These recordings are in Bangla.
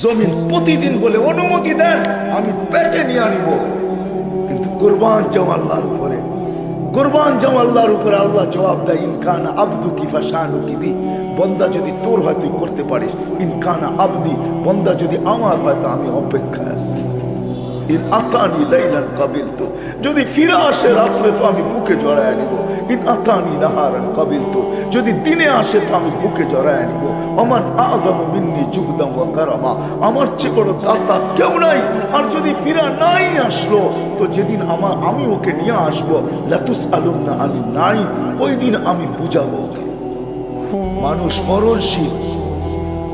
জমিন প্রতিদিন বলে অনুমতি দেন, আমি পেটে নিয়ে আনিব, কিন্তু কুরবান যাও আল্লাহর উপরে, কুরবান যাও আল্লাহর উপরে। আল্লাহ জবাব দেয়, ইনকানা আব্দু কি ফাশানু কি বি, বন্দা যদি তোর হয় তুই করতে পারিস, ইনকানা আব্দি, বন্দা যদি আমার হয় তো আমি অপেক্ষায় আছি। ইন আতানি লাইলান কাবিলতু, যদি ফিরে আসে রাত্রে তো আমি বুকে জড়ায় নিব। ইন আতানি নাহারান কাবিলতু, যদি দিনে আসে তো আমি বুকে জড়ায় নিব। ওমান আযমু মিন্নি জুহদান ওয়া কারামা, আমার চেয়ে বড় দাতা কেউ নাই। আর যদি ফিরে নাই আসলো তো যেদিন আমি ওকে নিয়ে আসবো, লাতুসআলুন্না আনিন নাঈম, ওই দিন আমি বুঝাবো ওকে। মানুষ মরণশীল,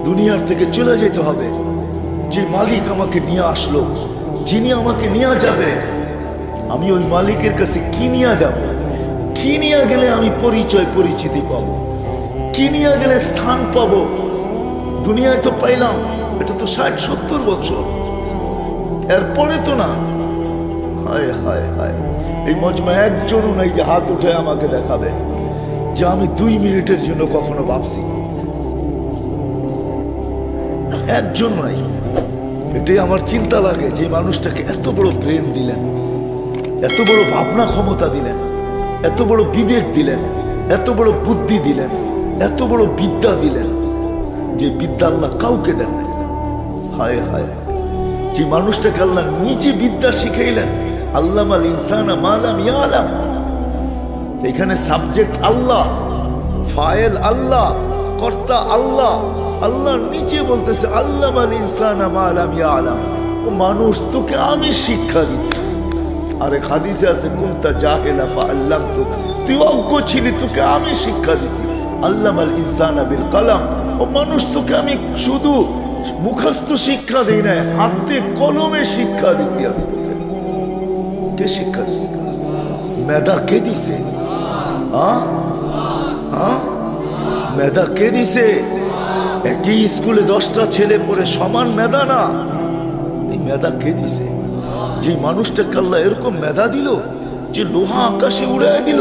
দুনিয়ার থেকে চলে যেতে হবে। যে মালিক আমাকে নিয়ে আসলো, যিনি আমাকে নিয়ে যাবে, আমি ওই মালিকের কাছে কি নিয়ে যাব? কি নিয়ে গেলে আমি পরিচয় পরিচিতি পাবো? কি নিয়ে গেলে স্থান পাবো? দুনিয়ায় তো পাইলাম, এটা তো 60-70 বছর, এরপরে তো না। হায় হায় হায়, এই মজমা একজনও নাই যে হাত উঠে আমাকে দেখাবে যে আমি 2 মিনিটের জন্য কখনো ভাবছি। একজন নাই। এটাই আমার চিন্তা লাগে, যে মানুষটাকে এত বড় ব্রেন দিলেন, এত বড় ভাবনা ক্ষমতা দিলেন, এত বড় বিবেক দিলেন, এত বড় বুদ্ধি দিলেন, এত বড় বিদ্যা দিলেন, যে বিদ্যা আল্লাহ কাউকে দেন। হায় হায়, যে মানুষটাকে আল্লাহ নিজে বিদ্যা শিখাইলেন, আল্লামাল ইনসানা মা লাম ইয়ালাম। এখানে সাবজেক্ট আল্লাহ, ফাইল আল্লাহ, কর্তা আল্লাহ। আল্লাহ নিচে বলতেছে আল্লামাল ইনসানা মা লাম ইয়ালাম, ও মানুষ তোকে আমি শিক্ষা দিছি। আরে হাদিসে আছে, কুনতা জাহিলা ফাআল্লামতুক, তুই অজ্ঞ ছিলি, তোকে আমি শিক্ষা দিছি। আল্লামাল ইনসানা বিল কলম, ও মানুষ তোকে আমি শুধু মুখস্থ শিক্ষা দেই না, হাতে কলমে শিক্ষা দিছি। আমি তোকে কে শিক্ষা দিছি? মেধা কে দিছে? মেধা কে দিছে? একই স্কুলে 10টা ছেলে পড়ে সমান মেধা না। এই মেধা কে দিছে? যে মানুষটাকে আল্লাহ এরকম মেধা দিল, যে লোহা আকাশে উড়ায় দিল,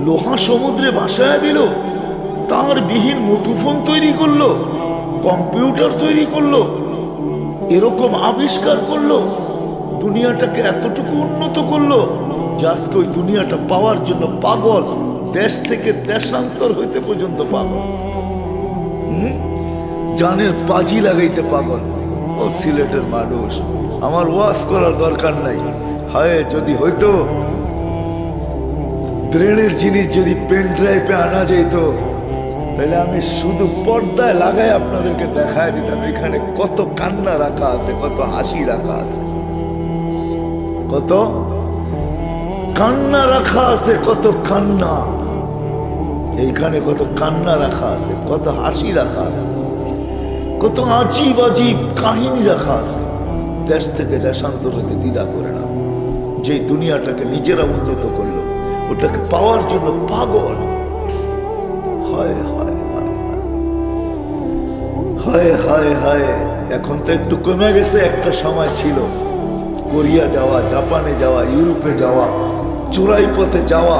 লোহা সমুদ্রে ভাসায় দিল, তার বিহীন মুঠোফোন তৈরি করলো, কম্পিউটার তৈরি করলো, এরকম আবিষ্কার করলো, দুনিয়াটাকে এতটুকু উন্নত করলো যে আজকে ওই দুনিয়াটা পাওয়ার জন্য পাগল, দেশ থেকে দেশান্তর হইতে পর্যন্ত পাগল, জানের পাজি লাগাইতে পাগল। ও সিলেটের মানুষ, আমার ওয়াজ করার দরকার নাই। হায় যদি হইতো ব্রেনের জিনিস যদি পেন ড্রাইভে আনা যেত, তাহলে আমি শুধু পর্দায় লাগাই আপনাদেরকে দেখায় দিতাম এখানে কত কান্না রাখা আছে, কত হাসি রাখা আছে, কত কান্না রাখা আছে, কত কান্না এইখানে, কত কান্না রাখা আছে, কত হাসি রাখা আছে, কত আজীব আজীব কাহিনী রাখা আছে। দেশ থেকে দেশান্তর হতে দ্বিধা করে না, যে দুনিয়াটাকে নিজেরা উন্নত করলো, ওটাকে পাওয়ার জন্য পাগল। হায় হায় হায় হায় হায়। এখন তো একটু কমে গেছে, একটা সময় ছিল কোরিয়া যাওয়া, জাপানে যাওয়া, ইউরোপে যাওয়া, চোরাই পথে যাওয়া,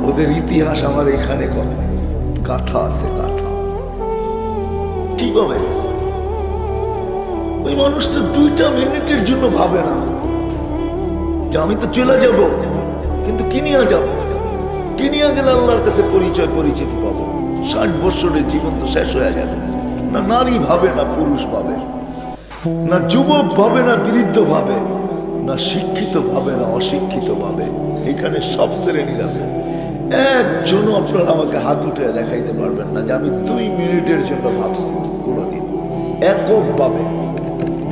ওদের ইতিহাস আমার এখানে গাথা আছে, গাথা কিভাবে গেছে। ওই মানুষটা 2টা মিনিটের জন্য ভাবে না যে আমি তো চলে যাব, কিন্তু কি নিয়ে যাব? কি নিয়ে গেলে আল্লাহর কাছে পরিচয় পরিচিতি পাবো? 60 বছরের জীবন তো শেষ হয়ে যাবে। না নারী ভাবে, না পুরুষ ভাবে, না যুবক ভাবে, না বৃদ্ধ ভাবে, না শিক্ষিত ভাবে, না অশিক্ষিত ভাবে। এখানে সব শ্রেণীর আছে। একজনও আপনারা আমাকে হাত উঠে দেখাইতে পারবেন না যে আমি 2 মিনিটের জন্য ভাবছি কোনোদিন এককভাবে,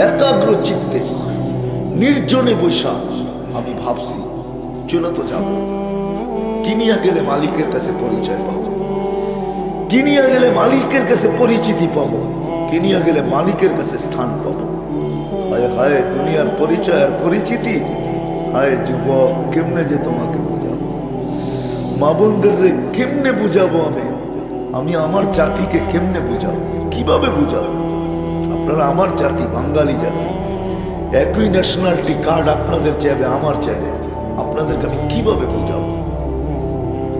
একাগ্র চিত্তে, নির্জনে বৈশা আমি ভাবছি চলে তো যাব। কিনিয়া গেলে মালিকের কাছে পরিচয় পাবো, কিনিয়া গেলে মালিকের কাছে পরিচিতি পাবো, কিনিয়া গেলে মালিকের কাছে স্থান পাবো। হায় হায়, দুনিয়ার পরিচয় আর পরিচিতি। হায় যুবক, কেমনে যে তোমাকে বুঝাবো? মা বোনদের কেমনে বুঝাবো? আমি আমার জাতিকে কেমনে বুঝাবো? কিভাবে বুঝাবো? আপনারা আমার জাতি, বাঙালি জাতি, একই ন্যাশনালিটি কার্ড আপনাদের চাইবে, আমার চাইবে, আপনাদেরকে আমি কিভাবে বুঝাবো?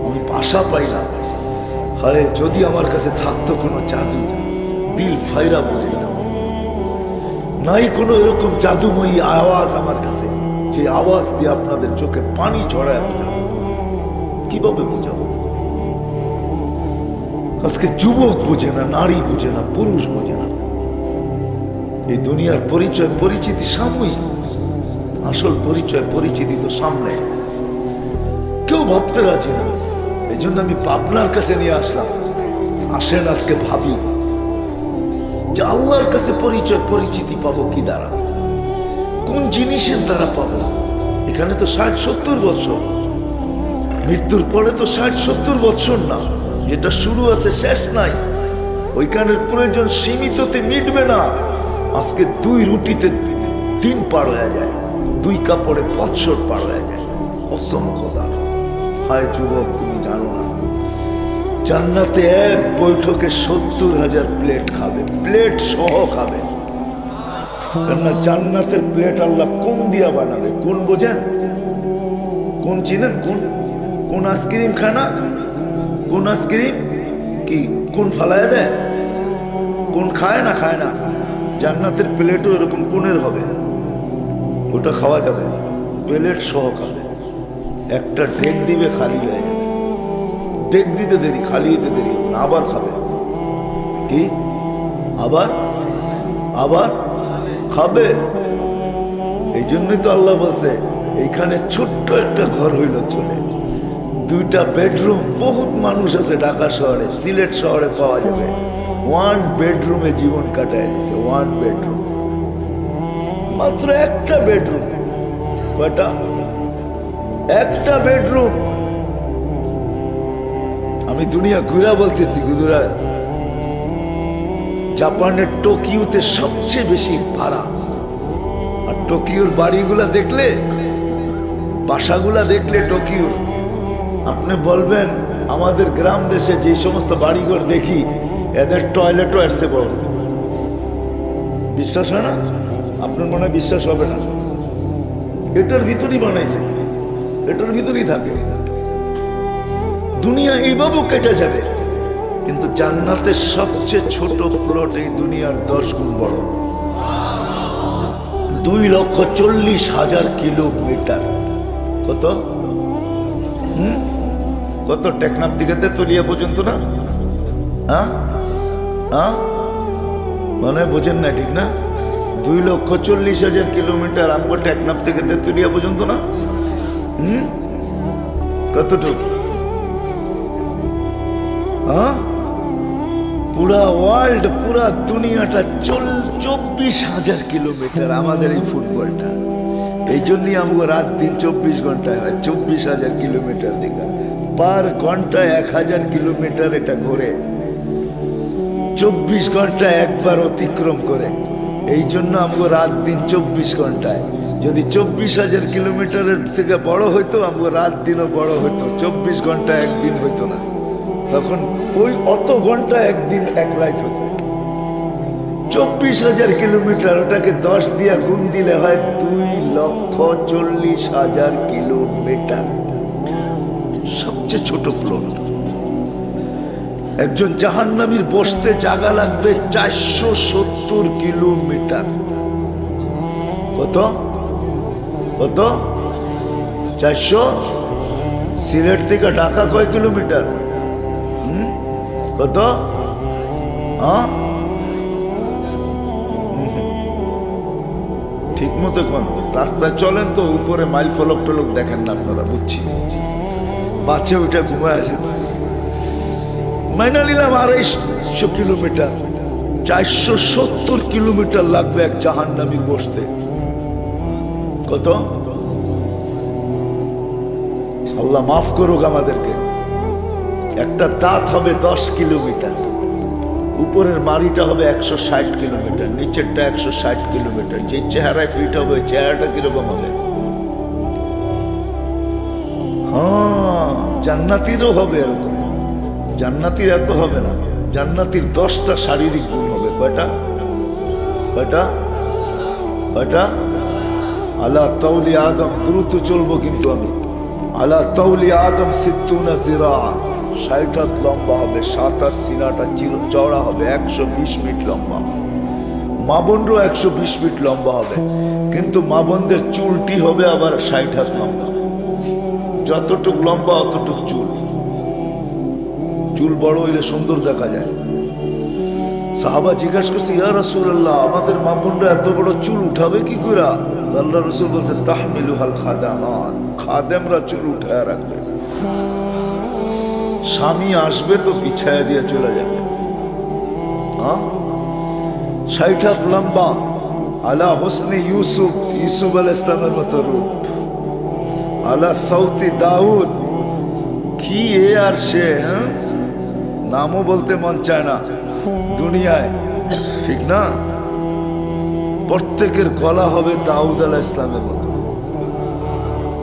আমি ভাষা পাই না। হায় যদি আমার কাছে থাকতো কোনো জাদু, দিল ফাইরা বুঝাইতাম। নাই কোনো এরকম জাদুময়ী আওয়াজ আমার কাছে, যে আওয়াজ দিয়ে আপনাদের চোখে পানি ঝরায় বোঝাবো। কিভাবে বোঝাবো? আজকে যুবক বোঝে না, নারী বোঝে না, পুরুষ বোঝে না। এই দুনিয়ার পরিচয় পরিচিতি সাময়িক, আসল পরিচয় পরিচিতি তো সামনে। কেউ ভাবতে রাজি না। এই জন্য আমি আপনার কাছে নিয়ে আসলাম। আসেন আজকে ভাবি যে আল্লাহর কাছে পরিচয় পরিচিতি পাবো কি দ্বারা, কোন জিনিসের দ্বারা পাবো। এখানে তো 60-70 বছর, মৃত্যুর পরে তো 60-70 বছর না, যেটা শুরু আছে শেষ নাই। ওইখানের প্রয়োজন সীমিততে মিটবে না। আজকে 2 রুটিতে দিন পার হয়ে যায়, 2 কাপড়ে বছর পার হয়ে যায়। অসংখ্যতা। হায় যুবক, তুমি জানো না জান্নাতে এক বৈঠকে 70,000 প্লেট খাবে, প্লেট সহ খাবে। কেননা জান্নাতের প্লেট আল্লাহ কোন দিয়া বানাবে? কোন বোঝেন? কোন চিনেন? কোন আইসক্রিম খায় না? কোন আইসক্রিম কি কোন ফালায় দেয়? কোন খায় না? খায় না। জান্নাতের প্লেটও এরকম কোনের হবে, ওটা খাওয়া যাবে, প্লেট সহ খাবে। একটা ডেক দিবে, খালি হয়ে যাবে। ডেক দিতে দেরি, খালি হতে দেরি, আবার খাবে। কি আবার আবার খাবে। এই জন্যই তো আল্লাহ বলছে এইখানে ছোট্ট একটা ঘর হইল চলে, 2টা বেডরুম। বহুত মানুষ আছে ঢাকা শহরে, সিলেট শহরে পাওয়া যাবে 1 বেডরুমে জীবন কাটায় দিছে। 1 বেডরুম, মাত্র একটা বেডরুম। কয়টা? একটা বেডরুম। আমি দুনিয়া ঘুরা বলতেছি, গুজরা জাপানের টোকিওতে সবচেয়ে বেশি ভাড়া। আর টোকিওর বাড়িগুলা দেখলে, বাসাগুলা দেখলে টোকিওর, আপনি বলবেন আমাদের গ্রাম দেশে যে সমস্ত বাড়িঘর দেখি এদের টয়লেটও আসছে বড়। বিশ্বাস হয় না? আপনার মনে হয় বিশ্বাস হবে না। এটার ভিতরেই বানাইছে, এটার ভিতরেই থাকে। দুনিয়া এইভাবেও কেটে যাবে, কিন্তু জান্নাতের সবচেয়ে ছোট প্লট এই দুনিয়ার 10 গুণ বড়। 2,40,000 কিলোমিটার। কত? কত? টেকনাফ থেকে তেতুলিয়া পর্যন্ত না? মানে বোঝেন না, ঠিক না? 2,40,000 কিলোমিটার আমগো টেকনাফ থেকে তেতুলিয়া পর্যন্ত না? কতটুকু? পুরা ওয়ার্ল্ড, পুরা দুনিয়াটা 24,000 কিলোমিটার আমাদের এই ফুটবলটা। এই জন্যই আমগো রাত দিন 24 ঘন্টায় হয়। 24,000 কিলোমিটার দিকে পার ঘন্টায় 1,000 কিলোমিটার এটা ঘোরে। 24 ঘন্টা একবার অতিক্রম করে। এই জন্য আমগো রাত দিন 24 ঘন্টায়। যদি 24,000 কিলোমিটারের থেকে বড় হইতো, আমগো রাত দিনও বড় হইতো। 24 ঘন্টা একদিন হইতো না, তখন ওই অত ঘন্টা একদিন এক রাত হতো। 24,000 কিলোমিটার, ওটাকে 10 দিয়ে গুণ দিলে হয় 2,40,000 কিলোমিটার। সবচেয়ে ছোট প্লট। একজন জাহান্নামীর বসতে জায়গা লাগবে 470 কিলোমিটার। কত? কত? 400। সিলেট থেকে ঢাকা কয় কিলোমিটার? কত? ঠিক মতো কোন রাস্তায় চলেন তো উপরে মাইল ফলক টলক দেখেন না আপনারা, বুঝছি। বাচ্চা ওইটা ঘুমায় আসেন। মাইনা নিলাম 250 কিলোমিটার। 470 কিলোমিটার লাগবে এক জাহান্নামী বসতে। কত? আল্লাহ মাফ করুক আমাদেরকে। একটা দাঁত হবে 10 কিলোমিটার, উপরের মাড়িটা হবে 160 কিলোমিটার, নিচেরটা 160 কিলোমিটার। যে চেহারায় ফিট হবে ওই চেহারাটা কিরকম হবে? হ্যাঁ, জান্নাতিরও হবে এরকম। জান্নাতির এত হবে না, জান্নাতির 10টা শারীরিক গুণ হবে। কয়টা? কয়টা? কয়টা? আলা তাওলি আদম, দ্রুত চলবো কিন্তু আমি। আলা তাওলি আদম 60 জিরা, 60 হাত লম্বা হবে, 7 হাত সিনাটা চওড়া হবে, 120 ফিট লম্বা। মা বোনরও 120 ফিট লম্বা হবে, কিন্তু মা বোনদের চুলটি হবে আবার 60 হাত লম্বা। যতটুক লম্বা অতটুক চুল। চুল বড় হইলে সুন্দর দেখা যায়। সাহাবা জিজ্ঞাসা করছে, ইয়া রাসূলুল্লাহ, আমাদের মা বোনরা এত বড় চুল উঠাবে কি করে? আল্লাহ রাসূল বলছে, তাহমিলুহাল খাদামান, খাদেমরা চুল উঠায় রাখবে। স্বামী আসবে তো বিছায়া দিয়ে চলে যাবে। 60 হাত লম্বা, আলা হোসনে ইউসুফ, ইউসুফ আলাইহিস সালামের মতো রূপ, আলা সৌতি দাউদ, কি এ আর সে, নামও বলতে মন চায় না দুনিয়ায়, ঠিক না? প্রত্যেকের গলা হবে দাউদ আলাইহিস সালামের মতো।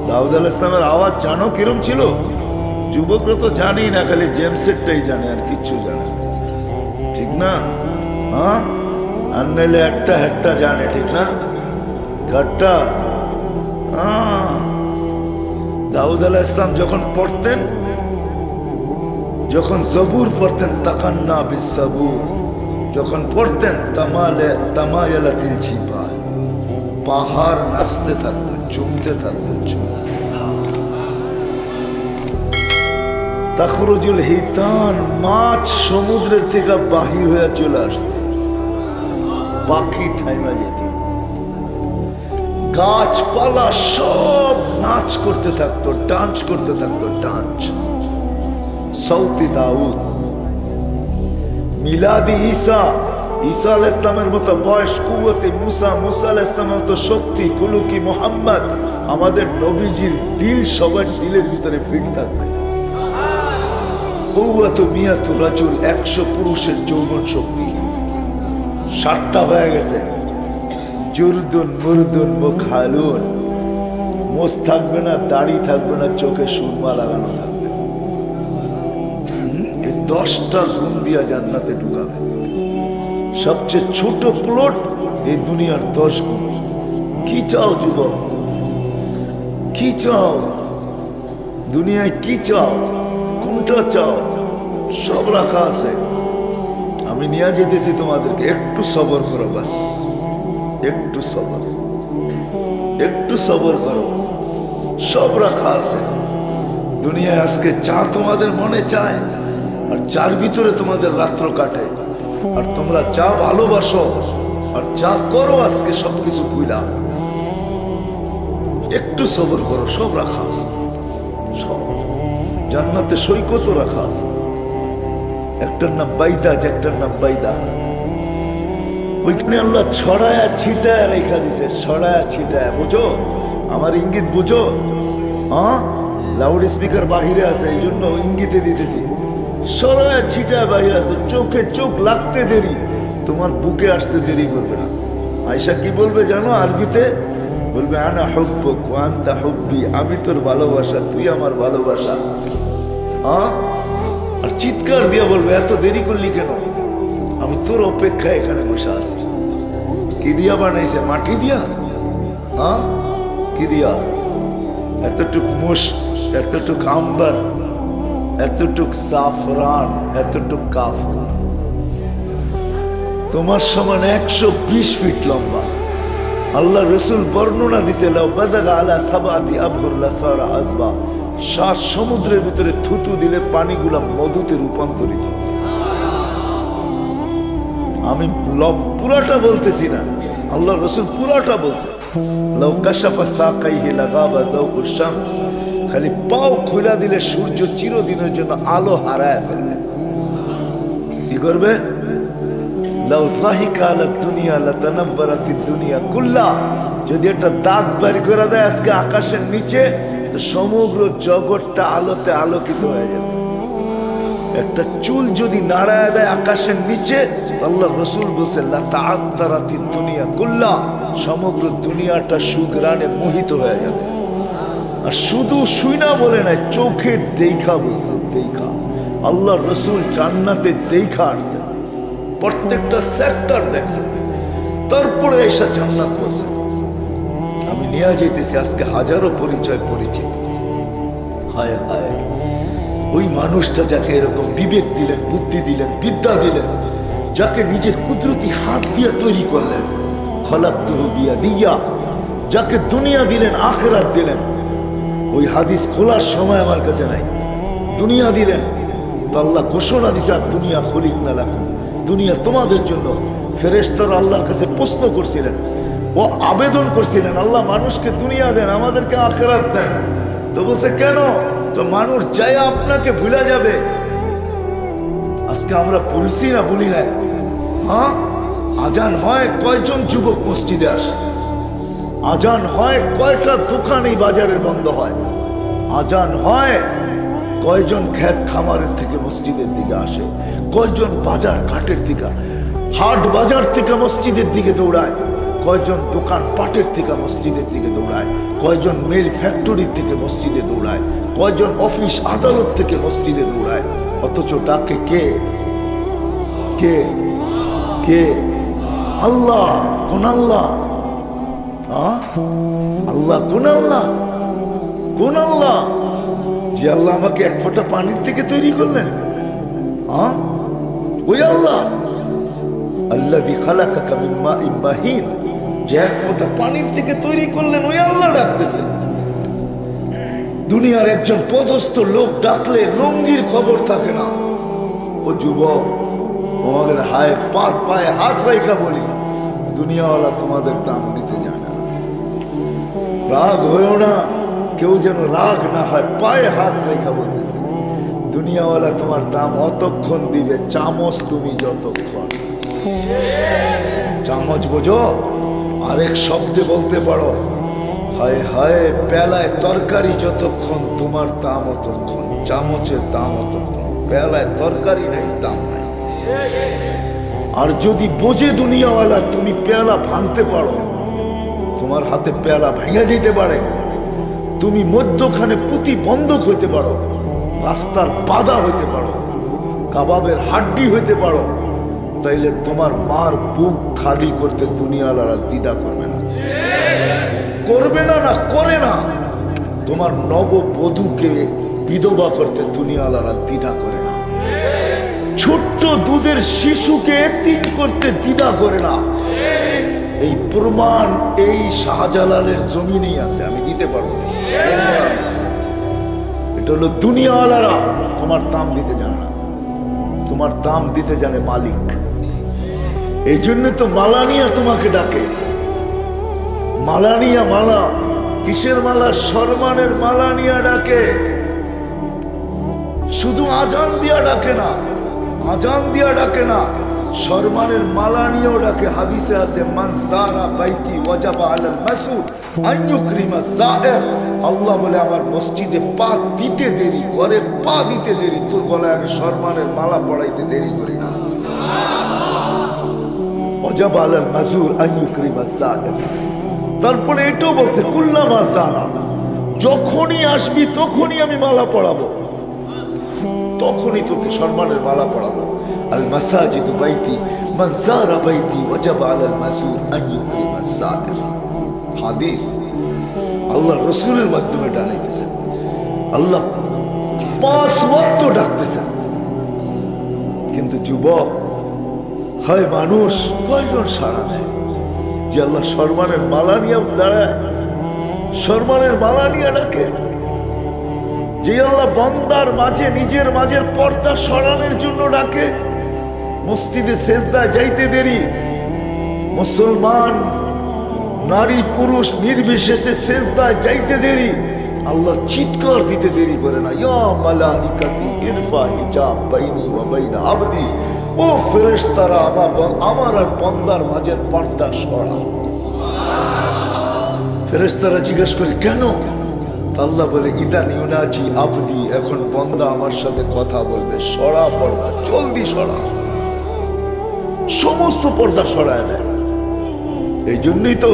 দাউদ আলাইহিস সালামের আওয়াজ জানো কিরম ছিল? যুবকরা তো জানেই না, খালি জেমসেটটাই জানে, আর কিচ্ছু জানে না, ঠিক না? আর নাইলে একটা হেটটা জানে, ঠিক না? ঘাটটা দাউদ আলাইহিস সালাম যখন পড়তেন, যখন জবুর পড়তেন, তাকান্না বিসসাবুর, যখন পড়তেন তামায়ালাতিল জিবাল, পাহাড় নাচতে থাকতো, চুমতে থাকতো। তাখরুজুল হিতান, মাছ সমুদ্রের থেকে বাহির হয়ে চলে আসতো, পাখি থাইমা যেত, গাছপালা সব নাচ করতে থাকতো, ডান্স করতে থাকতো, ডান্স। সৌতি দাউদ, মিলাদি ঈসা, ঈসা আলাইহিস সালামের মতো বয়স, কুওয়াতে মুসা, মুসা আলাইহিস সালামের মতো শক্তি, কুলুকি মুহাম্মদ, আমাদের নবীজির দিল সবার দিলের ভিতরে ফিট থাকবে। কুওয়াতু মিয়াতু রাজুল, 100 পুরুষের যৌবন শক্তি। 60টা হয়ে গেছে। জুরদুন মুরদুন মুখালুন, মোষ থাকবে না, দাড়ি থাকবে না, চোখে সুরমা লাগানো থাকবে। 10টা গুণ দিয়া জান্নাতে ঢুকাবে। সবচেয়ে ছোট প্লট এই দুনিয়ার 10 গুণ। কি চাও যুবক? কি চাও দুনিয়ায়? কি চাও? কোনটা চাও? সব রাখা আছে। আমি নিয়ে যেতেছি তোমাদেরকে, একটু সবর করো, বাস একটু সবর, একটু সবর করো, সব রাখা আছে দুনিয়ায়। আজকে চা তোমাদের মনে চায়, আর চার ভিতরে তোমাদের রাত্র কাটে, আর তোমরা চা ভালোবাসো আর চা করো, আজকে সবকিছু ভুলা। একটু সবর করো, সব রাখা আছে, সব। জান্নাতে সৈকত রাখা আছে, একটার নাম বাইদাজ, একটার নাম বাইদা। ওইখানে আল্লাহ ছড়ায়া ছিটায়া রেখা দিছে, ছড়ায়া ছিটায়া। বুঝো আমার ইঙ্গিত? বুঝো? লাউড স্পিকার বাহিরে আছে, এই জন্য ইঙ্গিতে দিতেছি। ছড়ায়া ছিটায়া বাহিরে আছে, চোখে চোখ লাগতে দেরি, তোমার বুকে আসতে দেরি করবে না। আয়েশা কি বলবে জানো আরবিতে? বলবে আনা হুব্বুক ওয়া আনতা হুব্বি, আমি তোর ভালোবাসা, তুই আমার ভালোবাসা। আর চিৎকার দিয়া বলবে, এত দেরি করলি কেন? আমি তোর অপেক্ষায় এখানে বসে আছি। কি দিয়া বানাইছে? মাটি দিয়া? কি দিয়া? এতটুক মুশক, এতটুক আম্বার, এতটুক সাফরান, এতটুক কাফরান। তোমার সমান 120 ফিট লম্বা। আল্লাহ রসুল বর্ণনা দিতে, লাউ বাদাগা আলা সাবাতি আবহুর লাসারা আযবা, 7 সমুদ্রের ভিতরে থুতু দিলে পানিগুলা মধুতে রূপান্তরিত। আমি পুরাটা বলতেছি না, আল্লাহ রসুল পুরাটা বলছে। লাউ কাশাফা সাকাইহি লাগাবা যাওকুশ শামস, খালি পাও খুলে দিলে সূর্য চিরদিনের জন্য আলো হারায় ফেলবে। কি করবে? লাউ যাহিকা আলা দুনিয়া লাতানাব্বারাতিদ দুনিয়া কুল্লা, যদি একটা দাগ বাড়ি করে দেয় আজকে আকাশের নিচে, তো সমগ্র জগৎটা আলোতে আলোকিত হয়ে যাবে। একটা চুল যদি নাড়ায় দেয় আকাশের নিচে, আল্লাহ রসুল বলছে লাতাআত্তারাতিদ দুনিয়া কুল্লা, সমগ্র দুনিয়াটা সুঘ্রাণে মোহিত হয়ে যাবে। আর শুধু শুইনা বলে নাই, চোখে দেখা বলছে, দেখা। আল্লাহ রসুল জান্নাতে দেখা আসছে, প্রত্যেকটা সেক্টর দেখছে, তারপরে এসে জান্নাত বলছে। আমি নিয়ে যেতেছি আজকে হাজারো পরিচয় পরিচিত। হায় হায়, ওই মানুষটা যাকে এরকম বিবেক দিলেন, বুদ্ধি দিলেন, বিদ্যা দিলেন, যাকে নিজের কুদরতি হাত দিয়ে তৈরি করলেন, খলাকতুহু বিয়াদিয়া, যাকে দুনিয়া দিলেন আখিরাত দিলেন। ওই হাদিস খোলার সময় আমার কাছে নাই। দুনিয়া দিলেন তো আল্লাহ ঘোষণা দিছে, আর দুনিয়া খলিকনা লাকুম, দুনিয়া তোমাদের জন্য। ফেরেশতারা আল্লাহর কাছে প্রশ্ন করছিলেন, ও আবেদন করছিলেন, আল্লাহ মানুষকে দুনিয়া দেন, আমাদেরকে আখিরাত দেন। তো বলছে কেন? তো মানুষ চাই আপনাকে ভুলে যাবে। আজকে আমরা পড়ছি না, বলি না? হ্যাঁ, আজান হয় কয়জন যুবক মসজিদে আসে? আজান হয় কয়টা দোকান এই বাজারের বন্ধ হয়? আজান হয় কয়জন ক্ষেত খামারের থেকে মসজিদের দিকে আসে? কয়জন বাজার ঘাটের থেকে, হাট বাজার থেকে মসজিদের দিকে দৌড়ায়? কয়জন দোকান পাটের থেকে মসজিদের দিকে দৌড়ায়? কয়জন মিল ফ্যাক্টরির থেকে মসজিদে দৌড়ায়? কয়জন অফিস আদালত থেকে মসজিদে দৌড়ায়? অথচ ডাকে কে? কে? কে? আল্লাহ। কোন আল্লাহ? আল্লাহ কোন আল্লাহ? কোন আল্লাহ? যে আল্লাহ আমাকে এক ফোঁটা পানির থেকে তৈরি করলেন, ওই আল্লাহ। আল্লাযী খালাকাকা মিন মাইন মাহিন, যে এক ফোঁটা পানির থেকে তৈরি করলেন, ওই আল্লাহ ডাকতেছে। দুনিয়ার একজন পদস্থ লোক ডাকলে লঙ্গির খবর থাকে না। ও যুবক, তোমাদের হায় পার পায়ে হাত রাইখা বলি, দুনিয়াওয়ালা তোমাদের দাম দিতে জানে না। রাগ হয়েও না, কেউ যেন রাগ না হয়, পায়ে হাত রেখা বলতেছে, দুনিয়াওয়ালা তোমার দাম অতক্ষণ দিবে চামচ তুমি যতক্ষণ। চামচ বোঝো? আরেক শব্দে বলতে পারো, হায় হায় পেলায় তরকারি যতক্ষণ তোমার দাম অতক্ষণ, চামচের দাম অতক্ষণ। পেলায় তরকারি নাই, দাম নাই। আর যদি বোঝে দুনিয়াওয়ালা তুমি পেয়ালা ভাঙতে পারো, তোমার হাতে পেয়ালা ভেঙে যেতে পারে, তুমি মধ্যখানে প্রতিবন্ধক হইতে পারো, রাস্তার বাধা হইতে পারো, কাবাবের হাড্ডি হইতে পারো, তাইলে তোমার মার বুক খালি করতে দুনিয়াওয়ালারা দ্বিধা করবে না। করবে না? না করে না। তোমার নববধূকে বিধবা করতে দুনিয়াওয়ালারা দ্বিধা করে না। ছোট্ট দুধের শিশুকে এতিম করতে দ্বিধা করে না। এই প্রমাণ এই শাহজালালের জমিনেই আছে, আমি দিতে পারবো। এটা হলো দুনিয়াওয়ালারা তোমার দাম দিতে জানে না, তোমার দাম দিতে জানে মালিক। এই জন্য তো মালা নিয়ে তোমাকে ডাকে। মালা নিয়ে, মালা কিসের মালা? সম্মানের মালা নিয়ে ডাকে। শুধু আজান দিয়া ডাকে না, আজান দিয়া ডাকে না, সম্মানের মালা নিয়েও ডাকে। হাদিসে আছে, মান যারা বাইতি ওয়াজাবা আলাল মাসউদ আন ইউকরিমা যায়ের। আল্লাহ বলে, আমার মসজিদে পা দিতে দেরি, ঘরে পা দিতে দেরি, তোর গলায় আমি সম্মানের মালা পড়াইতে দেরি করি না। ওয়াজাবা আলাল মাসউদ আন ইউকরিমা যায়ের। তারপরে এটাও বলছে, কুল্লামা যারা, যখনই আসবি তখনই আমি মালা পড়াবো, তখনই তোকে সম্মানের মালা পড়াবো। আল মাসাজিদু বাইতি মান যারা বাইতি ওয়াজাবা আলাল মাসউদ আন ইউকরিমা যায়ের। হাদিস আল্লাহ রাসূলের মাধ্যমে ডাকতেছেন। আল্লাহ 5 ওয়াক্ত ডাকতেছেন। কিন্তু যুবক হয় মানুষ কয়জন সাড়া দেয়? যে আল্লাহ সম্মানের মালা নিয়ে দাঁড়ায়, সম্মানের মালা নিয়ে ডাকে। যে আল্লাহ বান্দার মাঝে নিজের মাঝের পর্দা সরানোর জন্য ডাকে। মসজিদে সেজদায় যাইতে দেরি, মুসলমান নারী পুরুষ নির্বিশেষে সেজদায় যাইতে দেরি, আল্লাহ চিৎকার দিতে দেরি করে না, ইয়া মালাইকাতি ইরফা হিজাব বাইনি ওয়া বাইনা আবদি। ও ফেরেশতারা, আমার আর বান্দার মাঝের পর্দা সরাও। ফেরেশতারা জিজ্ঞেস করে, কেন? আল্লাহ বলে, ইদান ইউনাজি আবদি, এখন বান্দা আমার সাথে কথা বলবে, সরা পর্দা, জলদি সরা। সমস্ত পর্দা সরায় দেয়। এই জন্যই তো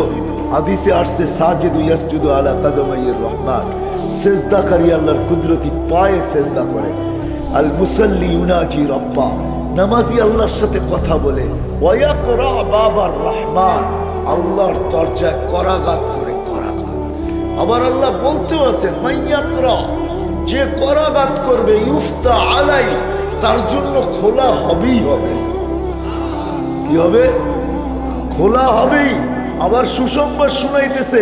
হাদিসে আসছে, সাজিদু ইয়াসজুদু আলা কাদামাইর রহমান, সেজদাকারী আল্লাহর কুদরতি পায়ে সেজদা করে। আল মুসাল্লি ইউনাজি রব্বা, নামাজি আল্লাহর সাথে কথা বলে। ওয়া ইয়াকরা বাবার রহমান, আল্লাহর দরজায় করাগাত করে, করাগাত। আবার আল্লাহ বলতেও আছে, মাইয়াকরা, যে করাগাত করবে, ইউফতা আলাই, তার জন্য খোলা হবেই হবে। কি হবে? খোলা হবেই। আবার সুসংবাদ শুনাইতেছে,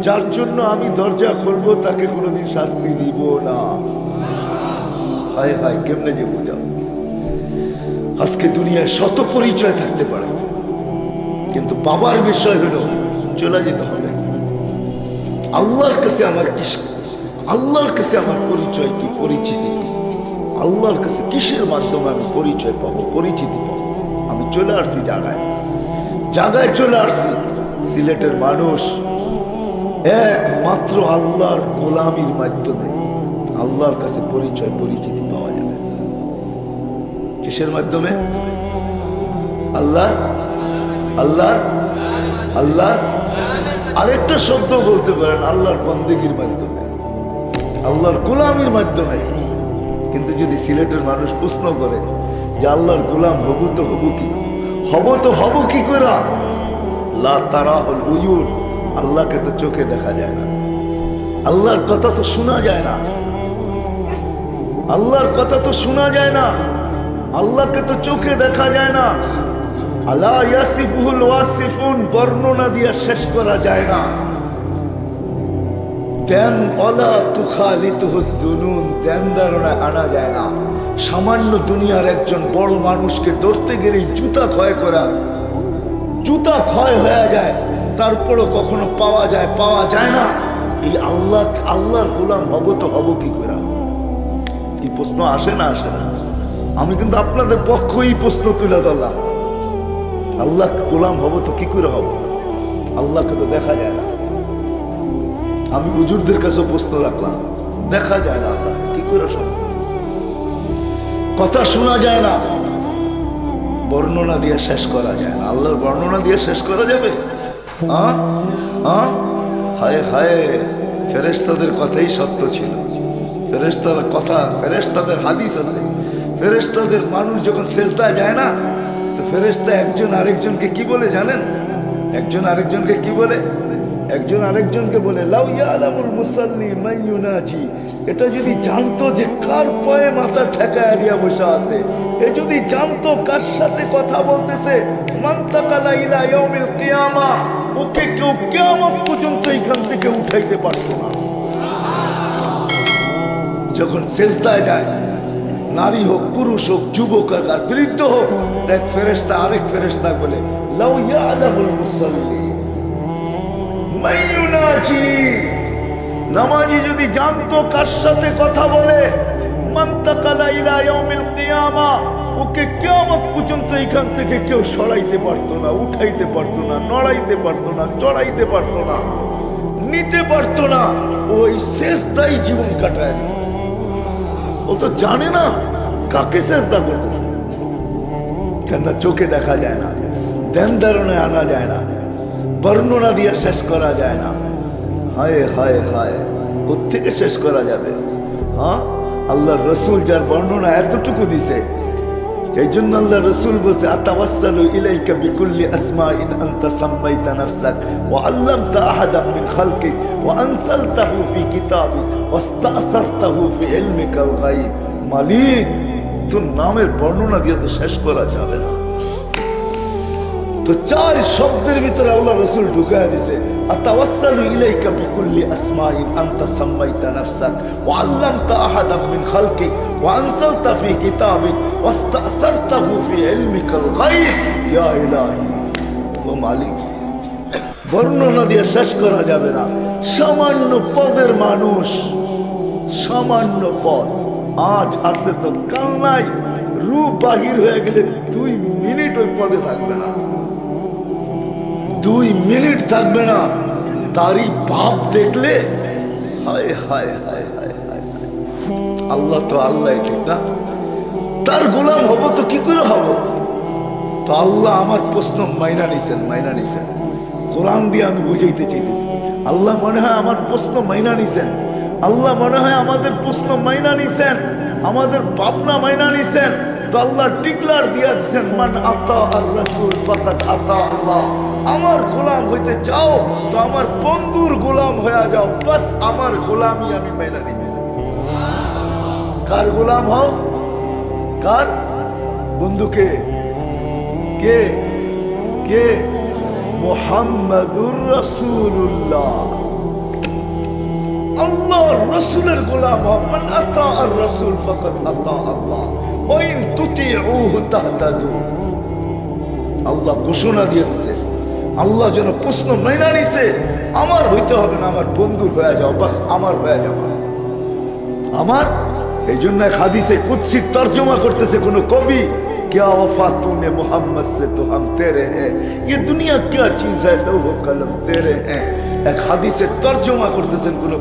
যার জন্য আমি দরজা খুলবো তাকে কোনোদিন শাস্তি দিব না। হায় হায়, কেমনে যে বোঝাও। আজকে দুনিয়ায় শত পরিচয় থাকতে পারে, কিন্তু বাবার বিষয় হলো চলে যেতে হবে। আল্লাহর কাছে আমার ইশক, আল্লাহর কাছে আমার পরিচয় কি, পরিচিতি কি, আল্লাহর কাছে কিসের মাধ্যমে আমি পরিচয় পাবো, পরিচিতি পাবো। আমি চলে আসছি জায়গায়, জায়গায় চলে আসছি। সিলেটের মানুষ একমাত্র আল্লাহর গোলামির মাধ্যমে আল্লাহর কাছে পরিচয়, পরিচিতি পাওয়া যাবে। কিসের মাধ্যমে? আল্লাহ, আল্লাহ, আল্লাহ। আরেকটা শব্দ বলতে পারেন, আল্লাহর বন্দেগীর মাধ্যমে, আল্লাহর গোলামির মাধ্যমে। কিন্তু যদি সিলেটের মানুষ প্রশ্ন করে যে আল্লাহর গোলাম হবু তো হবু কি, হব তো হব কি করে? লা তারাহুল উয়ুন, আল্লাহকে তো চোখে দেখা যায় না, আল্লাহর কথা তো শোনা যায় না, আল্লাহর কথা তো শোনা যায় না, আল্লাহকে তো চোখে দেখা যায় না। আলা ইয়াসিফুল ওয়াসিফুন, বর্ণনা দিয়ে শেষ করা যায় না। দেন ওয়ালা তুখালিতুহুদ দুনুন, দেন ধারণা আনা যায় না। সামান্য দুনিয়ার একজন বড় মানুষকে ধরতে গেলেই জুতা ক্ষয় করা, জুতা ক্ষয় হয়ে যায়, তারপরও কখনো পাওয়া যায়, পাওয়া যায় না। এই আল্লাহ, আল্লাহর গোলাম হব তো হব কি করে? কি প্রশ্ন আসে না? আসে না? আমি কিন্তু আপনাদের পক্ষই প্রশ্ন তুলে ধরলাম। আল্লাহ গোলাম হব তো কি করে হব? আল্লাহকে তো দেখা যায় না। আমি হুজুরদের কাছে প্রশ্ন রাখলাম, দেখা যায় না, আল্লাহ কি করে সম্ভব? কথা শোনা যায় না, বর্ণনা দিয়ে শেষ করা যায় না। আল্লাহর বর্ণনা দিয়ে শেষ করা যাবে? হায় হায়, ফেরেশতাদের কথাই সত্য ছিল। ফেরেশতাদের কথা, ফেরেশতাদের হাদিস আছে। ফেরেশতাদের মানুষ যখন সেজদায় যায় না, তো ফেরেশতা একজন আরেকজনকে কি বলে জানেন? একজন আরেকজনকে কি বলে? একজন আরেকজনকে বলে লাউ ইয়ালামুল মুসাল্লি মান ইউনাজি। এটা যদি জানতো যে কার পায়ে মাথা ঠেকায় দিয়া বসে আছে, এ যদি জানতো কার সাথে কথা বলতেছে, মান তাকালা ইলা ইয়াউমিল কিয়ামা, ওকে কেউ কিয়ামত পর্যন্ত এখান থেকে উঠাইতে পারতো না। যখন সেজদায় যায়, নারী হোক, পুরুষ হোক, যুবক আর বৃদ্ধ হোক, এক ফেরেশতা আরেক ফেরেশতা বলে লাউ ইয়ালামুল মুসাল্লি মান ইউনাজি। নামাজি যদি জানতো কার সাথে কথা বলে, মান তাকালা ইলা ইয়াউমিল কিয়ামা, ওকে কিয়ামত পর্যন্ত এখান থেকে কেউ সরাইতে পারতো না, উঠাইতে পারতো না, নড়াইতে পারতো না, চড়াইতে পারতো না, নিতে পারতো না। ওই সেজদাই জীবন কাটায় দিত। ও তো জানে না কাকে সেজদা করতেছে। কেন? চোখে দেখা যায় না, ধ্যান ধারণায় আনা যায় না, বর্ণনা দিয়ে শেষ করা যায় না। হায় হায় হায়, কোত্থেকে শেষ করা যাবে? হ্যাঁ, আল্লাহর রসুল যার বর্ণনা এতটুকু দিছে, সেই জন্য আল্লাহ রসুল বলছে আতাওয়াসসালু ইলাইকা বিকুল্লি আসমাইন আনতা সাম্মাইতা নাফসাক ওয়া আল্লামতা আহাদাম মিন খালকিক ওয়া আনসালতাহু ফি কিতাবিক ওয়াস্তাসারতাহু ফি ইলমিকাল গায়ব। মালিক, তোর নামের বর্ণনা দিয়ে তো শেষ করা যাবে না। তো চার শব্দের ভিতরে আল্লাহ রসুল ঢুকায় দিছে আতাওয়াসসালু ইলাইকা বিকুল্লি আসমাইন আনতা সাম্মাইতা নাফসাক ওয়া আল্লামতা আহাদাম মিন খালকিক ওয়া আনসালতা ফি কিতাবিক ওয়াস্তাসারতাহু ফি ইলমিকাল গায়ব। ইয়া ইলাহি, ও মালিক, বর্ণনা দিয়ে শেষ করা যাবে না। সামান্য পদের মানুষ, সামান্য পদ, আজ আছে তো কাল নাই। রূপ বাহির হয়ে গেলে 2 মিনিট ওই পদে থাকবে না, 2 মিনিট থাকবে না। তারই ভাব দেখলে হায় হায় হায় হায় হায়। আল্লাহ তো আল্লাহ, ঠিক না? তার গোলাম হব তো কি করে হব? তো আল্লাহ আমার প্রশ্ন মাইনা নিছেন, মাইনা নিছেন। কোরআন দিয়ে আমি বুঝাইতে চাইতেছি, আল্লাহ মনে হয় আমার প্রশ্ন মাইনা নিছেন। আল্লাহ মনে হয় আমাদের প্রশ্ন মাইনা নিছেন, আমাদের ভাবনা মাইনা নিছেন। তো আল্লাহ ডিক্লার দিয়েছেন মান আতা আর রাসূল ফাকাদ আতা আল্লাহ। আমার গোলাম হইতে চাও তো আমার বন্ধুর গোলাম হয়ে যাও, বাস আমার গোলামি আমি মাইনা নিব। কার গোলাম হও? কার? বন্ধুকে কে কে মুহাম্মাদুর রাসূলুল্লাহ আল্লাহর রাসূলের গোলাম মান আতা আর রাসূল ফাকাদ আতা আল্লাহ ওয়া ইন তুতিউহু তাহতাদু আল্লাহ ঘোষণা দিয়েছে আল্লাহ যেন প্রশ্ন মাইনা নিছে আমার হইতে হবে না আমার বন্ধুর হয়ে যাও বাস আমার হয়ে যাও আমার এই জন্য হাদিসে কুদসির তরজমা করতেছে কোন কবি क्या वफा तूने मोहम्मद से तो हम तेरे हैं ये दुनिया क्या चीज है लौह कलम तेरे हैं एक হাদিসের তরজমা করতেছেন কোন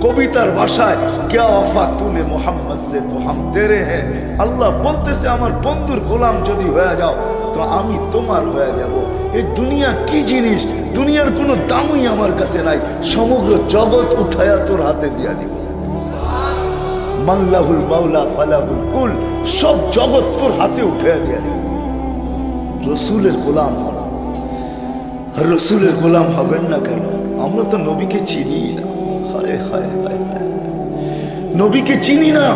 কবিতার ভাষায় क्या वफा तूने मोहम्मद से तो हम तेरे हैं আল্লাহ বলতেছে আমার বন্ধুর গোলাম যদি হয়ে যাও তো আমি তোমার হয়ে যাব এই দুনিয়া কি জিনিস দুনিয়ার কোনো দামই আমার কাছে নাই সমগ্র জগৎ উঠায়া তোর হাতে দিয়া দিব মাল্লাহুল মাওলা ফালাহুল কুল সব জগৎ তোর হাতে উঠায়া দিয়া দিব রাসূলের গোলাম আর রাসূলের গোলাম হবেন না কেন আমরা তো নবীকে চিনি না হায় হায় হায় নবীকে চিনি না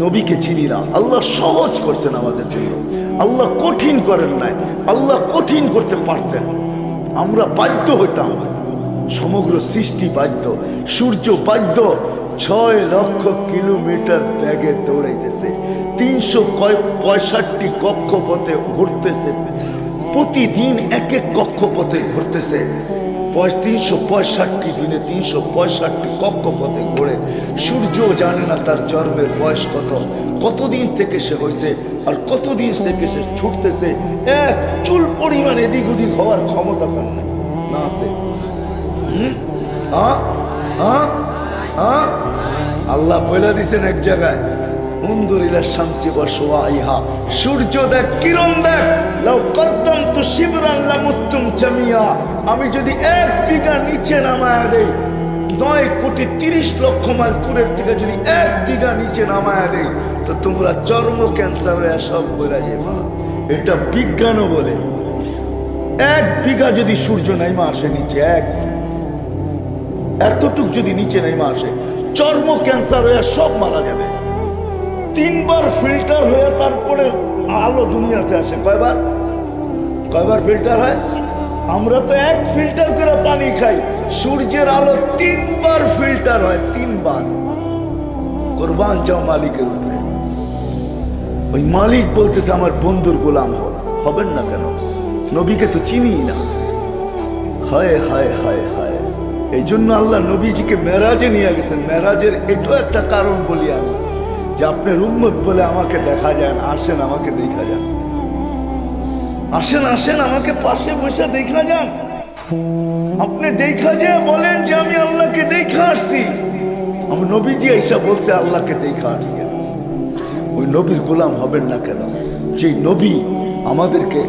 নবীকে চিনি না আল্লাহ সহজ করছেন আমাদের জন্য আল্লাহ কঠিন করেন নাই আল্লাহ কঠিন করতে পারতেন আমরা বাধ্য হইতাম সমগ্র সৃষ্টি বাধ্য সূর্য বাধ্য 6 লক্ষ কিলোমিটার বেগে দৌড়াইতেছে 365 কক্ষপথে ঘুরতেছে প্রতিদিন এক এক কক্ষপথে ঘুরতেছে 365 দিনে 365 কক্ষপথে ঘুরে সূর্য জানে না তার জন্মের বয়স কতদিন থেকে সে হয়েছে আর কতদিন থেকে সে ছুটতেছে এক চুল পরিমাণ এদিক ওদিক হওয়ার ক্ষমতা পান না আছে আল্লাহ বলে দিছেন এক জায়গায় উনদুরিলা শামসি ওয়া শুআইহা সূর্য দেখ কিরণ দেখ লাউ কদ্দামতু শিবরান লামুত্তুম জামিয়া আমি যদি এক বিঘা নিচে নামায়া দেই 9,30,00,000 মাইল দূরের থেকে যদি এক বিঘা নিচে নামায়া দেই তো তোমরা চর্ম ক্যান্সার হয়ে সব মরে যাবে এটা বিজ্ঞানও বলে এক বিঘা যদি সূর্য নাইমা আসে নিচে এতটুক যদি নিচে নাইমা আসে চর্ম ক্যান্সার হয়ে সব মারা যাবে 3 বার ফিল্টার হয়ে তারপরে আলো দুনিয়াতে আসে কয়বার ফিল্টার হয় আমরা তো এক ফিল্টার করে পানি খাই সূর্যের আলো 3 বার ফিল্টার হয় 3 বার কুরবান যাও মালিকের উপরে ওই মালিক বলতেছে আমার বন্ধুর গোলাম হবেন না কেন নবীকে তো চিনি না হায় হায় হায় হায় এই জন্য আল্লাহ নবীজিকে মেরাজে নিয়ে গেছেন মেরাজের এটাও একটা কারণ বলি আমি যে আপনার উম্মত বলে আমাকে দেখা যায় আসেন আমাকে দেখা যান আসেন আমাকে পাশে বসে দেখা যান আপনি দেখা যায় বলেন যে আমি আল্লাহকে দেখা আসছি আমি নবীজি এসে বলছে আল্লাহকে দেখা আসছি ওই নবীর গোলাম হবেন না কেন যে নবী আমাদেরকে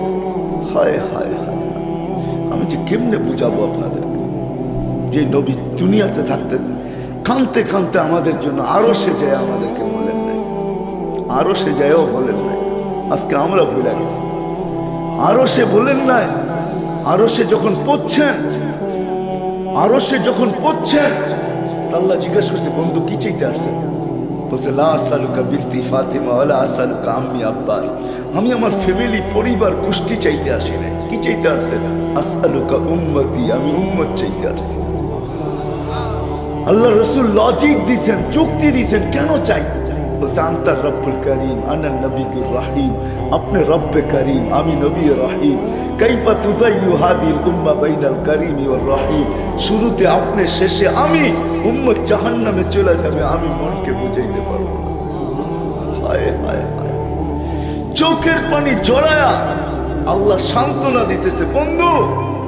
হায় হায় হায় আমি যে কেমনে বুঝাবো আপনাদেরকে যে নবী দুনিয়াতে থাকতে কানতে কানতে আমাদের জন্য আরো সে যায় আমাদেরকে বলেন নাই আরো সে যায়ও বলেন নাই আজকে আমরা ভুলে গেছি আরো সে বলেন নাই আরো সে যখন পড়ছেন আল্লাহ জিজ্ঞাসা করছে বন্ধু কি চাইতে আসছে বলছে লা আসালুকা বিনতি ফাতিমা ওয়ালা আসালুকা আম্মি আব্বাস আমি আমার ফ্যামিলি পরিবার গোষ্ঠী চাইতে আসি না কি চাইতে আসছে আসালুকা উম্মতি আমি উম্মত চাইতে আসছি আল্লাহ রাসূল লজিক দিবেন যুক্তি দিবেন কেন চাই বলছে আনতা রব্বুল করিম আনা নবিয়ুর রহিম আপনি রব্বে করিম আমি নবী রহিম কাইফা তুযাইয়ু হাদিল উম্মাহ বাইনাল করিম ওয়ার রহিম শুরুতে আপনি শেষে আমি উম্মত জাহান্নামে চলে যাবে আমি মনকে বুঝাইতে পারবো না হায় হায় হায় চোখের পানি জড়ায়া আল্লাহ সান্ত্বনা দিতেছে বন্ধু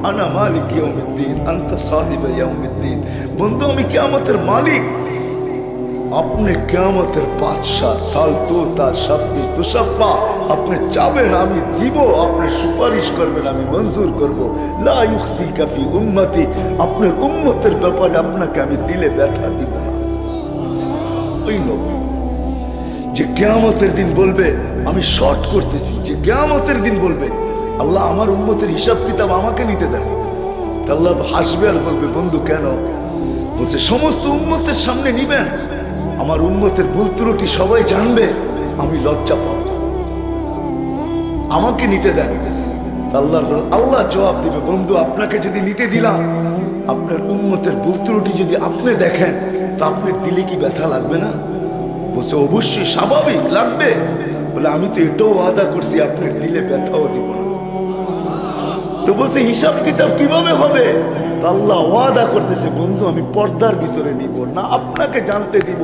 আনা মালিক ইয়াউমিদ্দিন আনতা সাহিব ইয়াউমিদ্দিন বন্ধু আমি কিয়ামতের মালিক আপনি কিয়ামতের বাদশা সালতুতা শাফি তুশাফা আপনি চাবেন আমি দিব আপনি সুপারিশ করবেন আমি মঞ্জুর করব লা ইউখসিকা ফি উম্মতি আপনার উম্মতের ব্যাপারে আপনাকে আমি দিলে ব্যথা দিব না ওই নবী যে কিয়ামতের দিন বলবে আমি শর্ট করতেছি যে কিয়ামতের দিন বলবে আল্লাহ আমার উম্মতের হিসাব কিতাব আমাকে নিতে দেন আল্লাহ হাসবে আর বলবে বন্ধু কেন বলছে সমস্ত উম্মতের সামনে নিবেন আমার উম্মতের ভুল ত্রুটি সবাই জানবে আমি লজ্জা পাবো আমাকে নিতে দেন। আল্লাহ জবাব দিবে, বন্ধু আপনাকে যদি নিতে দিলাম, আপনার উম্মতের ভুল ত্রুটি যদি আপনি দেখেন, তো আপনার দিলে কি ব্যথা লাগবে না? বলছে অবশ্যই, স্বাভাবিক লাগবে। বলে আমি তো এটাও ওয়াদা করছি আপনার দিলে ব্যথাও দিব না। তো বলছে হিসাব কিতাব কিভাবে হবে? আল্লাহ ওয়াদা করতেছে, বন্ধু আমি পর্দার ভিতরে নিব না, আপনাকে জানতে দিব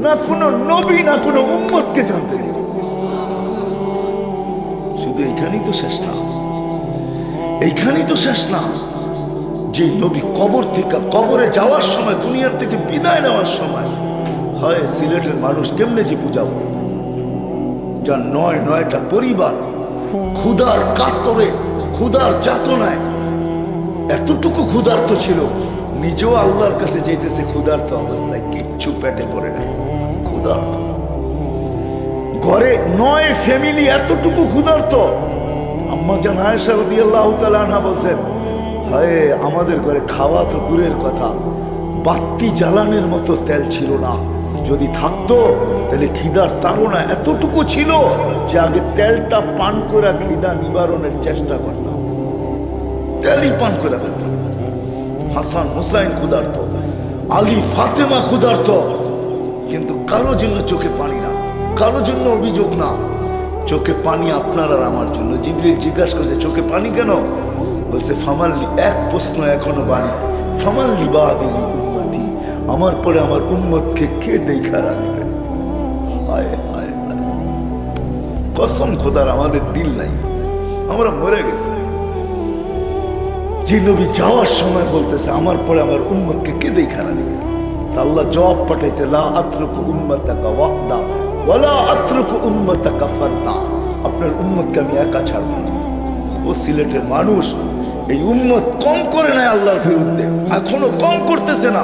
না, কোনো নবী না কোনো উম্মতকে জানতে দিব। শুধু এইখানেই তো শেষ না, এইখানেই তো শেষ না। যে নবী কবর থেকে, কবরে যাওয়ার সময়, দুনিয়ার থেকে বিদায় নেওয়ার সময়, হয় সিলেটের মানুষ কেমনে যে বুঝাবো, যার ৯টা পরিবার ক্ষুধার কাতরে, ক্ষুধার যাতনায়, এতটুকু ক্ষুধার্ত ছিল, নিজেও আল্লাহর কাছে যেতেছে ক্ষুধার্ত অবস্থায়, কিচ্ছু পেটে পড়ে না, ক্ষুধার্ত। ঘরে ৯ ফ্যামিলি এতটুকু ক্ষুধার্ত। আম্মা জান আয়েশা রাদিয়াল্লাহু তাআলা আনহা বলছেন, হায় আমাদের ঘরে খাওয়া তো দূরের কথা, বাতি জ্বালানোর মতো তেল ছিল না, যদি থাকতো তাহলে খিদার তাড়না এতটুকু ছিল যে আগে তেলটা পান করে খিদা নিবারণের চেষ্টা করতাম, তেলই পান করে ফেলতাম। হাসান হুসাইন ক্ষুধার্ত, আলী ফাতেমা ক্ষুধার্ত, কিন্তু কারো জন্য চোখে পানি না, কারো জন্য অভিযোগ না, চোখে পানি আপনার আর আমার জন্য। জিবরিল জিজ্ঞাসা করছে চোখে পানি কেন? বলছে ফামাল্লি, এক প্রশ্ন এখনো বাণী, ফামাল্লি বাদিলি উম্মতি, আমার পরে আমার উম্মতকে কে দেখা রাখবে? হায় হায় হায়, কসম খোদার আমাদের দিল নাই, আমরা মরে গেছি। যে নবী যাওয়ার সময় বলতেছে আমার পরে আমার উম্মতকে কে দেখা রাখবে, আল্লাহ জবাব পাঠাইছে, লা আতরুকু উম্মাতাকা ওয়াহদা ওয়ালা আতরুকু উম্মাতাকা ফারদা, আপনার উম্মতকে আমি একা ছাড়ব না। ও সিলেটের মানুষ এই উম্মত কম করে নেয় আল্লাহর বিরুদ্ধে, এখনো কম করতেছে না।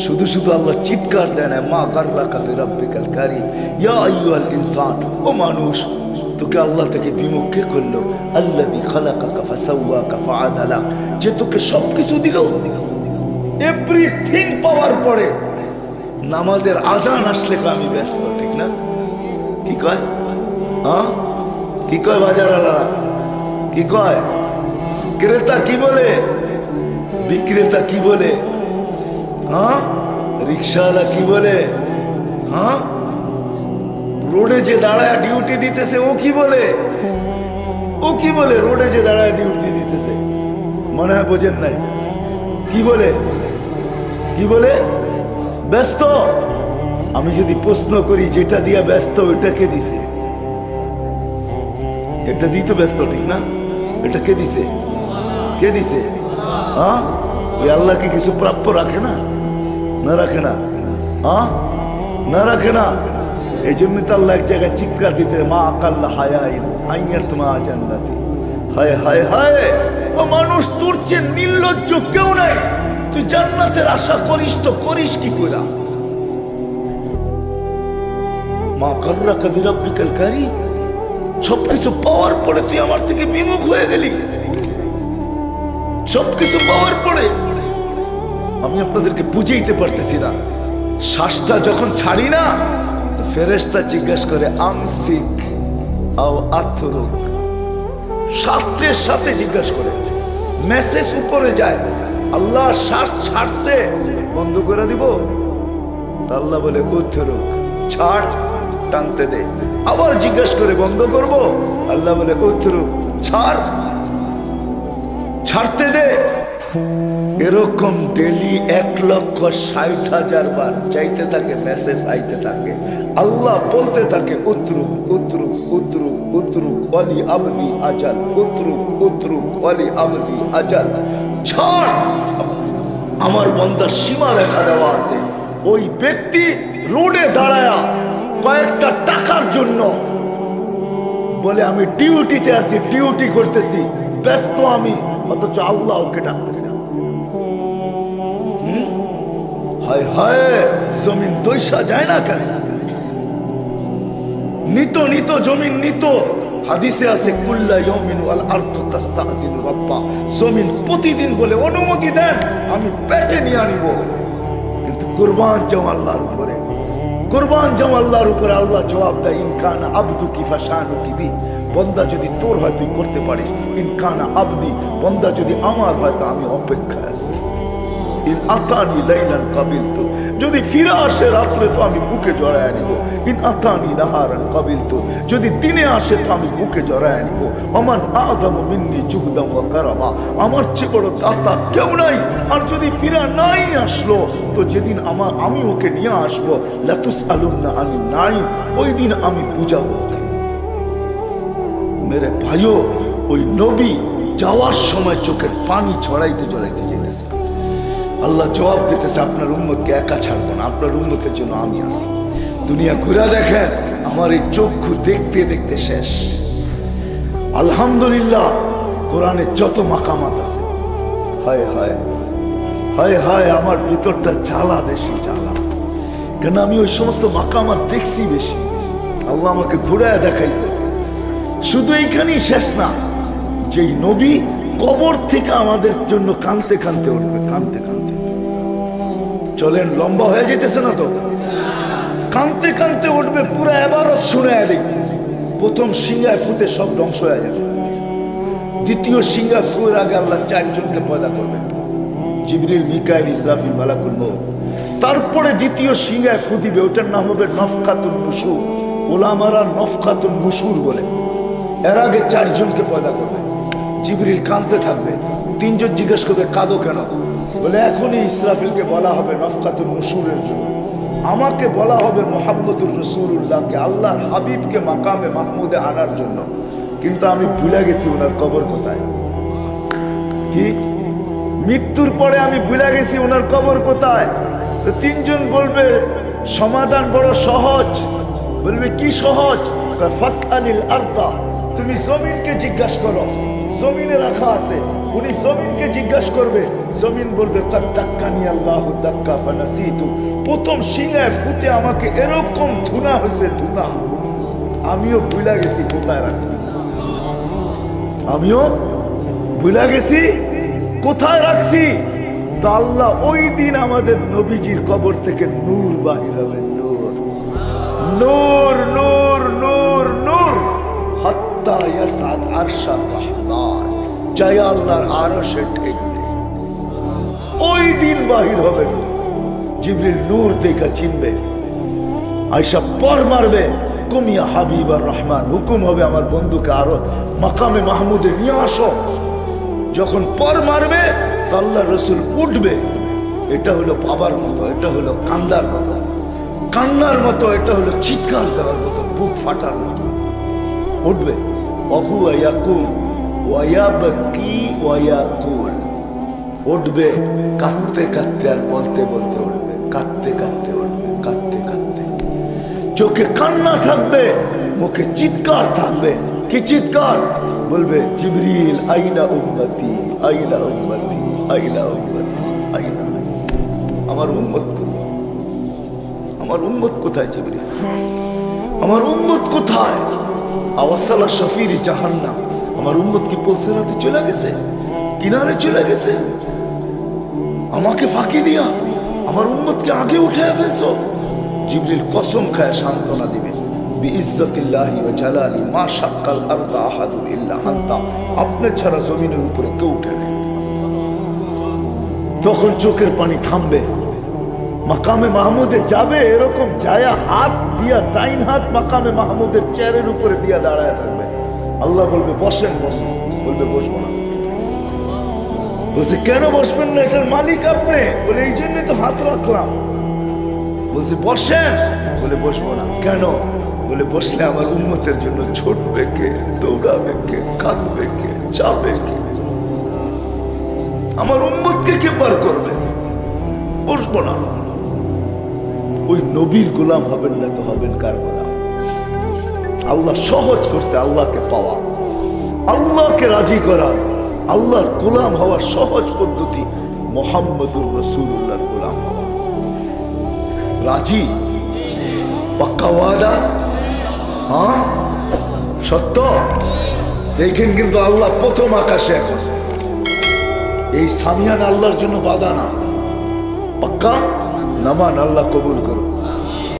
শুধু শুধু আল্লাহ চিৎকার দেয় না, মা গাররাকা বিরাব্বিকাল কারীম ইয়া আইয়ুহাল ইনসান, ও মানুষ তোকে আল্লাহ থেকে বিমুখ কে করলো? আল্লাযী খালাকাকা ফাসাওয়াকা ফাআদালাক, যে তোকে সবকিছু দিল, এভরিথিং পাওয়ার পরে নামাজের আজান আসলে আমি ব্যস্ত, ঠিক না? কি কয়? হ্যাঁ কি কয় বাজারওয়ালারা? কি কয়? ক্রেতা কি বলে, বিক্রেতা কি বলে, হ্যাঁ রিক্সাওয়ালা কি বলে, হ্যাঁ রোডে যে দাঁড়ায় ডিউটি দিতেছে ও কি বলে, ও কি বলে? রোডে যে দাঁড়ায় ডিউটি দিতেছে, মনে হয় বোঝেন নাই, কি বলে? কি বলে? ব্যস্ত। আমি যদি প্রশ্ন করি যেটা দিয়া ব্যস্ত ওইটা কে দিছে? এটা দিয়ে তো ব্যস্ত, ঠিক না? এটা কে দিছে? কে দিছে? হ্যাঁ ওই আল্লাহকে কিছু প্রাপ্য রাখে না, না রাখে না, হ্যাঁ না রাখে না। এই জন্য তো আল্লাহ এক জায়গায় চিৎকার দিতে, মা আকাল্লা হায়াইন আইয়াত মা জান্নাতি, হায় হায় হায়, ও মানুষ তোর চেয়ে নির্লজ্জ কেউ নাই, তুই জান্নাতের আশা করিস তো করিস কি কইরা? মা গাররাকা বিরাব্বিকাল কারীম, সবকিছু পাওয়ার পরে তুই আমার থেকে বিমুখ হয়ে গেলি, সবকিছু পাওয়ার পরে। আমি আপনাদেরকে বুঝাইতে পারতেছি না, শ্বাসটা যখন ছাড়ি না, ফেরেশতা জিজ্ঞাসা করে আমসিক আও আতরুক, শাস্ত্রের সাথে জিজ্ঞাসা করে, মেসেজ উপরে যায়, আল্লাহ শ্বাস ছাড়ছে বন্ধ করে দিব? আল্লাহ বলে উতরুক, ছাড়, টানতে দে। আবার জিজ্ঞাসা করে বন্ধ করব? আল্লাহ বলে উতরুক, ছাড়, ছাড়তে দে। এরকম ডেলি 1,60,000 বার চাইতে থাকে, মেসেজ আইতে থাকে, আল্লাহ বলতে থাকে উতরুক উতরুক উতরুক উতরুক ওয়ালি আবদি আজাল, উতরুক উতরুক ওয়ালি আবদি আজাল, ছাড়, আমার বান্দার সীমা রেখা দেওয়া আছে। ওই ব্যক্তি রোডে দাঁড়ায়া কয়েকটা টাকার জন্য বলে আমি ডিউটিতে আছি, ডিউটি করতেছি, ব্যস্ত আমি, অথচ আল্লাহ ওকে ডাকতেছে। হায় হায়, জমিন দৈসা যায় না কেন? নিত নিত জমিন নিত। হাদিসে আছে কুল্লা ইয়াউমিন ওয়াল আরদু তাস্তাযিনু রাব্বা, জমিন প্রতিদিন বলে অনুমতি দেন আমি পেটে নিয়ে আনিব, কিন্তু কুরবান যাও আল্লাহর উপরে, কুরবান যাও আল্লাহর উপরে। আল্লাহ জবাব দেয় ইনকানা আবদুকি ফাশানুকি বি বন্দা যদি তোর হয় তুই করতে পারিস, ইন কানা আবদি, বন্দা যদি আমার হয় তো আমি অপেক্ষায় আছি। ইন আতানি লাইলান কাবিলতু, যদি ফিরে আসে রাত্রে তো আমি বুকে জড়ায় নিব। ইন আতানি নাহারান কাবিলতু, যদি দিনে আসে তো আমি বুকে জড়ায় নিব। আমান আযামু মিন্নি জুহদাম ওয়া কারামা, আমার চেয়ে বড় দাতা কেউ নাই। আর যদি ফিরে নাই আসলো তো যেদিন আমি ওকে নিয়ে আসবো, লাতুসআলুন্না আনিন নাঈম, ওই দিন আমি বুঝাবো ওকে। মেরে ভাইও, ওই নবী যাওয়ার সময় চোখের পানি ছড়াইতে ছড়াইতে যেতেছে। আল্লাহ জবাব দিতেছে, আপনার উম্মতকে একা ছাড়বো না, আপনার উম্মতের জন্য আমি আছি। দুনিয়া ঘুরে দেখেন, আমার এই চক্ষু দেখতে দেখতে শেষ। আলহামদুলিল্লাহ, কোরআনে যত মাকামাত আছে, হায় হায় হায় হায়, আমার ভিতরটা জ্বালা, বেশি জ্বালা। কেন আমি ওই সমস্ত মাকামাত দেখছি বেশি। আল্লাহ আমাকে ঘুরায় দেখাইছে। শুধু এইখানেই শেষ না, যেই নবী কবর থেকে আমাদের জন্য কাঁদতে কাঁদতে উঠবে, কাঁদতে কাঁদতে। চলেন, লম্বা হয়ে যেতেছে না তো? কাঁদতে কাঁদতে উঠবে, পুরো এবারত শুনে দেখবে। প্রথম সিংহায় ফুতে সব ধ্বংস হয়ে যাবে। দ্বিতীয় সিংহায় ফুয়ের আগে আল্লাহ 4 জনকে পয়দা করবে, জিবরিল, মিকাইল, ইসরাফিল, মালাকুল মউত। তারপরে দ্বিতীয় সিংহায় ফু দিবে, ওটার নাম হবে নফকাতুন নুশুর। ওলামারা নফকাতুন নুশুর বলে। এর আগে 4 জনকে পয়দা করবে। জিবরিল কাঁদতে থাকবে, 3 জন জিজ্ঞেস করবে কাঁদো কেন? বলে এখনই ইসরাফিলকে বলা হবে নফকাতুন নুশুরের জন্য, আমাকে বলা হবে মুহাম্মদুর রাসূলুল্লাহকে, আল্লাহর হাবিবকে মাকামে মাহমুদে আনার জন্য। কিন্তু আমি ভুলে গেছি ওনার কবর কোথায়। কি মৃত্যুর পরে আমি ভুলে গেছি ওনার কবর কোথায়। তো 3 জন বলবে সমাধান বড় সহজ। বলবে কি সহজ? ফাসআলিল আরদা, তুমি জমিনকে জিজ্ঞাসা করো, জমিনে রাখা আছে। উনি জমিনকে জিজ্ঞাসা করবে, জমিন বলবে কাদ দাক্কানি আল্লাহু দাক্কা ফানাসিতু, প্রথম সিংহায় ফুতে আমাকে এরকম ধুনা হয়েছে, ধুনা, আমিও ভুলে গেছি কোথায় রাখছি। আমিও ভুলে গেছি কোথায় রাখছি। তো আল্লাহ ওই দিন আমাদের নবীজির কবর থেকে নূর বাহির হবে, নূর নূর নূর নূর নূর, হাত্তা ইয়াসাদ আরশার রহমান, জয় আল্লাহর আরশে ঠেকবে। ওই দিন বাহির হবে। জিবরিল নূর দেখা চিনবে, আয়েশা পর মারবে, কুমিয়া হাবিবার রহমান, হুকুম হবে আমার বন্ধুকে আরো মাকামে মাহমুদে নিয়ে আসো। যখন পর মারবে তো আল্লাহ রসুল উঠবে। এটা হলো বাবার মতো, এটা হলো কান্দার মতো, কান্নার মতো, এটা হলো চিৎকার দেওয়ার মতো, বুক ফাটার মতো। উঠবে, ওহুয়া ইয়াকুম ওয়া ইয়াবকি ওয়া ইয়াকুল, উঠবে কাঁদতে কাঁদতে আর বলতে বলতে উঠবে, কাঁদতে কাঁদতে উঠবে, কাঁদতে কাঁদতে। চোখে কান্না থাকবে, মুখে চিৎকার থাকবে। কি চিৎকার? বলবে জিবরিল আইনা উম্মতি, আইনা উম্মতি, আইনা উম্মতি, আইনা, আমার উম্মত কোথায়? আমার উম্মত কোথায় জিবরিল? আমার উম্মত কোথায়? আওয়াসালা শফির জাহান্নাম, আমার উম্মত কি পলসেরাতে চলে গেছে, কিনারে চলে গেছে? আমাকে ফাঁকি দিয়া আমার উম্মতকে আগে উঠে ফেলছো। জিবরিল কসম খায় সান্ত্বনা দিবে, বিইজ্জতিল্লাহি ওয়া জালালি মা শাক্কাল আরদা আহাদুন ইল্লা আনতা, আপনার ছাড়া জমিনের উপরে কেউ উঠে নেই। তখন চোখের পানি থামবে, মাকামে মাহমুদে যাবে, এরকম যায়া হাত দিয়া, 3 হাত মাকামে মাহমুদের চেয়ারের উপরে দিয়া দাঁড়ায় থাকবে। আল্লাহ বলবে বসেন, বসেন। বলবে বসবো না। বলছে কেন বসবেন না? এটার মালিক আপনি। বলে এই জন্যই তো হাত রাখলাম। বলছে বসেন। বলে বসবো না। কেন? বলে বসলে আমার উম্মতের জন্য ছুটবে কে, দৌড়াবে কে, কাঁদবে কে, যাবে কে, আমার উম্মতকে কে পার করবে? বসবো না। ওই নবীর গোলাম হবেন না তো হবেন কার গোলাম? আল্লাহ সহজ করছে আল্লাহকে পাওয়া, আল্লাহকে রাজি করা, আল্লাহর গোলাম হওয়ার সহজ পদ্ধতি মুহাম্মদুর রাসূলুল্লাহর গোলাম হওয়া। রাজি, পাক্কা ওয়াদা, হ্যাঁ সত্য। দেখেন কিন্তু আল্লাহ প্রথম আকাশে, এখন এই সামিয়ান আল্লাহর জন্য বাধা না, পাক্কা নামান, আল্লাহ কবুল করুন।